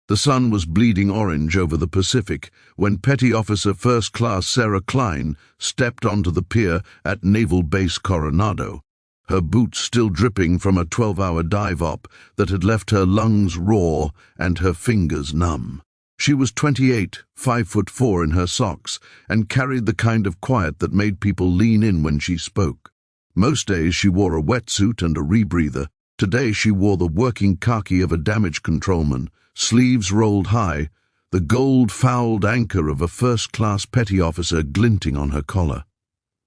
The sun was bleeding orange over the Pacific when Petty Officer First Class Sarah Klein stepped onto the pier at Naval Base Coronado, her boots still dripping from a 12-hour dive-op that had left her lungs raw and her fingers numb. She was 28, 5'4" in her socks, and carried the kind of quiet that made people lean in when she spoke. Most days she wore a wetsuit and a rebreather. Today she wore the working khaki of a damage controlman, sleeves rolled high, the gold-fouled anchor of a first-class petty officer glinting on her collar.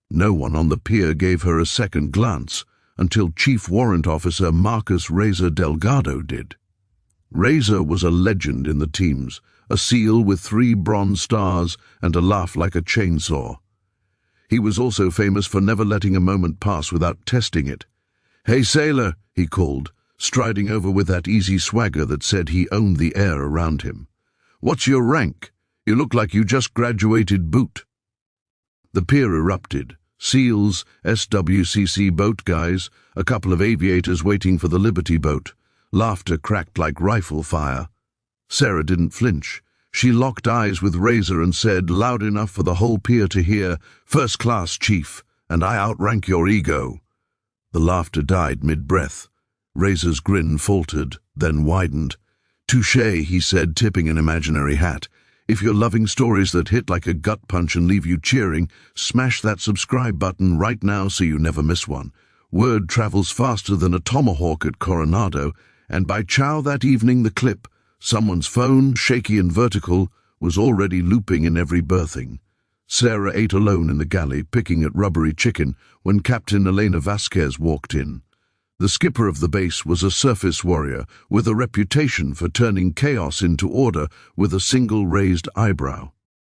No one on the pier gave her a second glance until Chief Warrant Officer Marcus Razor Delgado did. Razor was a legend in the teams, a SEAL with 3 bronze stars and a laugh like a chainsaw. He was also famous for never letting a moment pass without testing it. "Hey, sailor," he called, striding over with that easy swagger that said he owned the air around him. "What's your rank? You look like you just graduated boot." The pier erupted. SEALs, SWCC boat guys, a couple of aviators waiting for the Liberty boat. Laughter cracked like rifle fire. Sarah didn't flinch. She locked eyes with Razor and said, loud enough for the whole pier to hear, "First class, Chief, and I outrank your ego." The laughter died mid-breath. Razor's grin faltered, then widened. "Touché," he said, tipping an imaginary hat. "If you're loving stories that hit like a gut punch and leave you cheering, smash that subscribe button right now so you never miss one. Word travels faster than a tomahawk at Coronado, and by chow that evening the clip, someone's phone, shaky and vertical, was already looping in every berthing. Sarah ate alone in the galley, picking at rubbery chicken, when Captain Elena Vasquez walked in. The skipper of the base was a surface warrior with a reputation for turning chaos into order with a single raised eyebrow.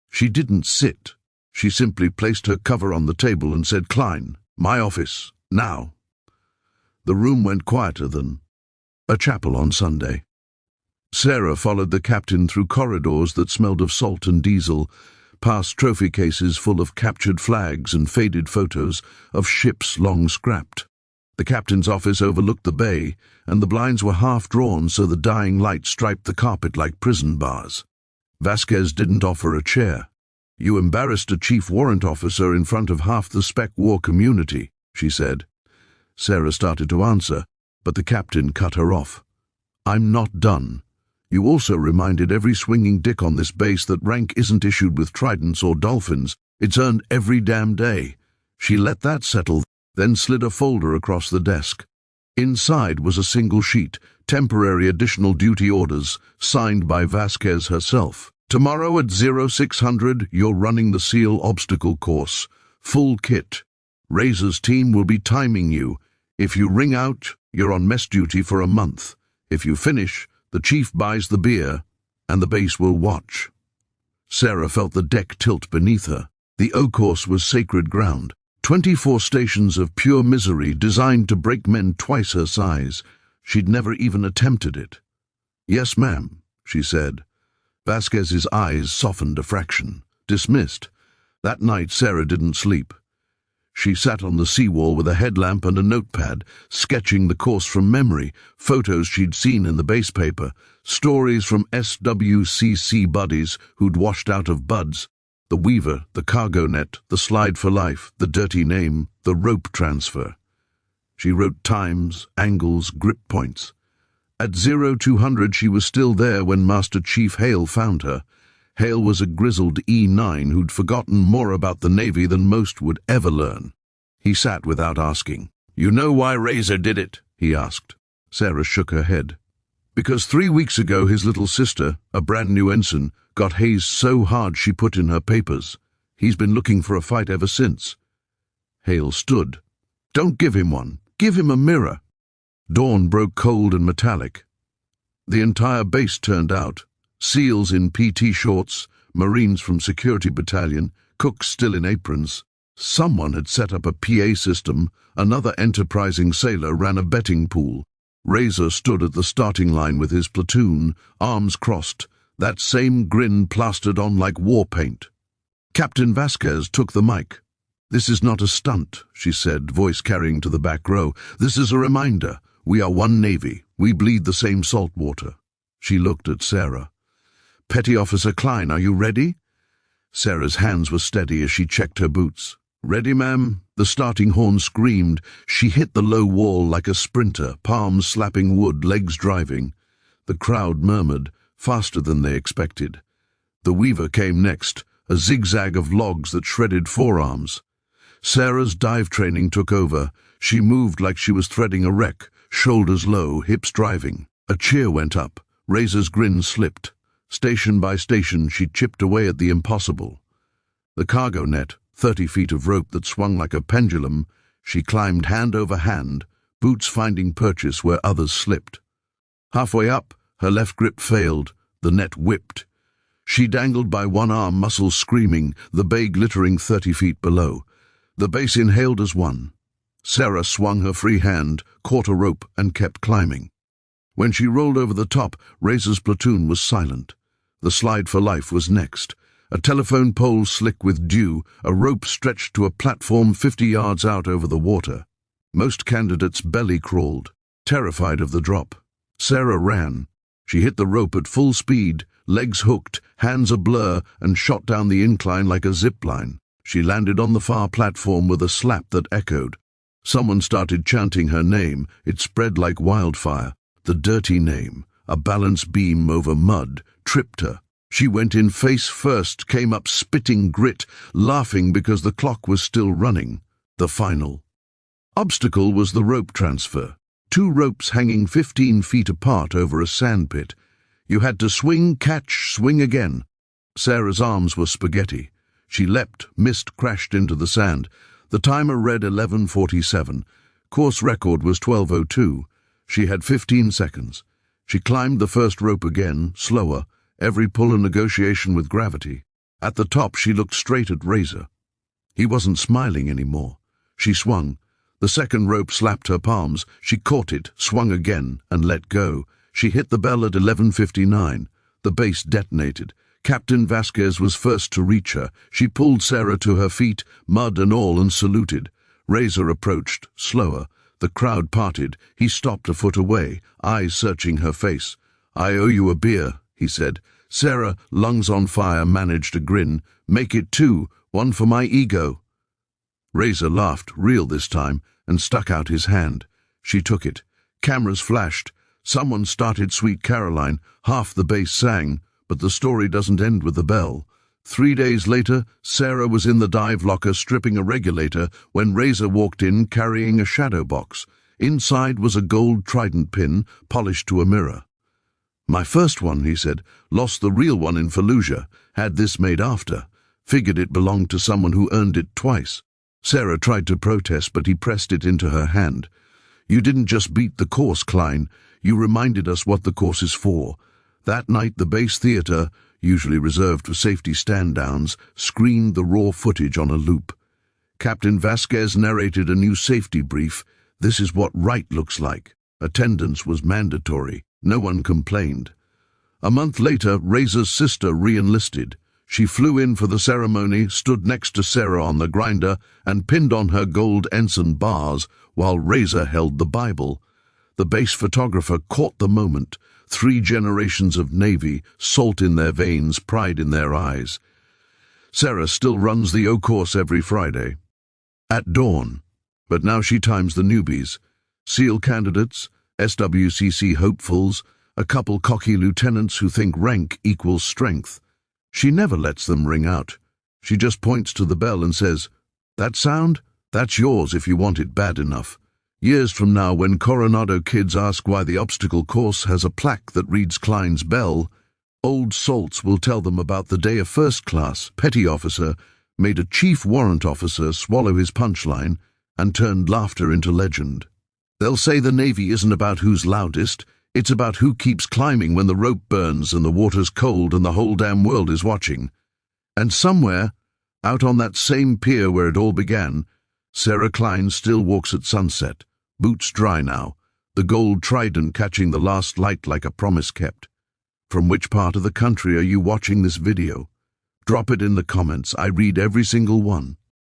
She didn't sit. She simply placed her cover on the table and said, "Klein, my office, now." The room went quieter than a chapel on Sunday. Sarah followed the captain through corridors that smelled of salt and diesel, past trophy cases full of captured flags and faded photos of ships long scrapped. The captain's office overlooked the bay, and the blinds were half-drawn so the dying light striped the carpet like prison bars. Vasquez didn't offer a chair. "You embarrassed a chief warrant officer in front of half the spec war community," she said. Sarah started to answer, but the captain cut her off. "I'm not done. You also reminded every swinging dick on this base that rank isn't issued with tridents or dolphins. It's earned every damn day." She let that settle, then slid a folder across the desk. Inside was a single sheet, temporary additional duty orders, signed by Vasquez herself. "Tomorrow at 0600, you're running the SEAL obstacle course. Full kit. Razor's team will be timing you. If you ring out, you're on mess duty for a month. If you finish, the chief buys the beer, and the base will watch." Sarah felt the deck tilt beneath her. The O-course was sacred ground. 24 stations of pure misery designed to break men twice her size. She'd never even attempted it. "Yes, ma'am," she said. Vasquez's eyes softened a fraction. Dismissed. That night Sarah didn't sleep. She sat on the seawall with a headlamp and a notepad, sketching the course from memory, photos she'd seen in the base paper, stories from SWCC buddies who'd washed out of buds. The weaver, the cargo net, the slide for life, the dirty name, the rope transfer. She wrote times, angles, grip points. At 0200 she was still there when Master Chief Hale found her. Hale was a grizzled E9 who'd forgotten more about the Navy than most would ever learn. He sat without asking. "You know why Razor did it?" he asked. Sarah shook her head. "Because 3 weeks ago his little sister, a brand new ensign, got hazed so hard she put in her papers. He's been looking for a fight ever since." Hale stood. "Don't give him one. Give him a mirror." Dawn broke cold and metallic. The entire base turned out. SEALs in PT shorts, Marines from Security Battalion, cooks still in aprons. Someone had set up a PA system. Another enterprising sailor ran a betting pool. Razor stood at the starting line with his platoon, arms crossed, that same grin plastered on like war paint. Captain Vasquez took the mic. "This is not a stunt," she said, voice carrying to the back row. "This is a reminder. We are one Navy. We bleed the same salt water." She looked at Sarah. Petty Officer Klein, are you ready? Sarah's hands were steady as she checked her boots. Ready, ma'am? The starting horn screamed. She hit the low wall like a sprinter, palms slapping wood, legs driving. The crowd murmured, faster than they expected. The Weaver came next, a zigzag of logs that shredded forearms. Sarah's dive training took over. She moved like she was threading a wreck, shoulders low, hips driving. A cheer went up. Razor's grin slipped. Station by station, she chipped away at the impossible. The cargo net, 30 feet of rope that swung like a pendulum, she climbed hand over hand, boots finding purchase where others slipped. Halfway up, her left grip failed. The net whipped. She dangled by one arm, muscles screaming, the bay glittering 30 feet below. The base inhaled as one. Sarah swung her free hand, caught a rope, and kept climbing. When she rolled over the top, Razor's platoon was silent. The slide for life was next. A telephone pole slick with dew, a rope stretched to a platform 50 yards out over the water. Most candidates belly crawled, terrified of the drop. Sarah ran. She hit the rope at full speed, legs hooked, hands a blur, and shot down the incline like a zip line. She landed on the far platform with a slap that echoed. Someone started chanting her name. It spread like wildfire. The dirty name, a balance beam over mud, tripped her. She went in face first, came up spitting grit, laughing because the clock was still running. The final obstacle was the rope transfer. 2 ropes hanging 15 feet apart over a sandpit. You had to swing, catch, swing again. Sarah's arms were spaghetti. She leapt, missed, crashed into the sand. The timer read 11:47. Course record was 12:02. She had 15 seconds. She climbed the first rope again, slower, every pull a negotiation with gravity. At the top, she looked straight at Razor. He wasn't smiling anymore. She swung. The second rope slapped her palms. She caught it, swung again, and let go. She hit the bell at 11:59. The base detonated. Captain Vasquez was first to reach her. She pulled Sarah to her feet, mud and all, and saluted. Razor approached, slower. The crowd parted. He stopped a foot away, eyes searching her face. "I owe you a beer," he said. Sarah, lungs on fire, managed a grin. "Make it 2, one for my ego." Razor laughed, real this time, and stuck out his hand. She took it. Cameras flashed. Someone started Sweet Caroline. Half the base sang, but the story doesn't end with the bell. 3 days later, Sarah was in the dive locker stripping a regulator when Razor walked in carrying a shadow box. Inside was a gold trident pin, polished to a mirror. "My first one," he said. "Lost the real one in Fallujah. Had this made after. Figured it belonged to someone who earned it twice." Sarah tried to protest, but he pressed it into her hand. "You didn't just beat the course, Klein. You reminded us what the course is for." That night, the base theater, usually reserved for safety stand-downs, screened the raw footage on a loop. Captain Vasquez narrated a new safety brief. "This is what right looks like." Attendance was mandatory. No one complained. A month later, Razor's sister re-enlisted. She flew in for the ceremony, stood next to Sarah on the grinder, and pinned on her gold ensign bars while Razor held the Bible. The base photographer caught the moment. 3 generations of Navy, salt in their veins, pride in their eyes. Sarah still runs the O course every Friday. At dawn. But now she times the newbies. SEAL candidates, SWCC hopefuls, a couple cocky lieutenants who think rank equals strength. She never lets them ring out. She just points to the bell and says, "That sound? That's yours if you want it bad enough." Years from now, when Coronado kids ask why the obstacle course has a plaque that reads Klein's Bell, old salts will tell them about the day a first-class petty officer made a chief warrant officer swallow his punchline and turned laughter into legend. They'll say the Navy isn't about who's loudest, it's about who keeps climbing when the rope burns and the water's cold and the whole damn world is watching. And somewhere, out on that same pier where it all began, Sarah Klein still walks at sunset, boots dry now, the gold trident catching the last light like a promise kept. From which part of the country are you watching this video? Drop it in the comments. I read every single one.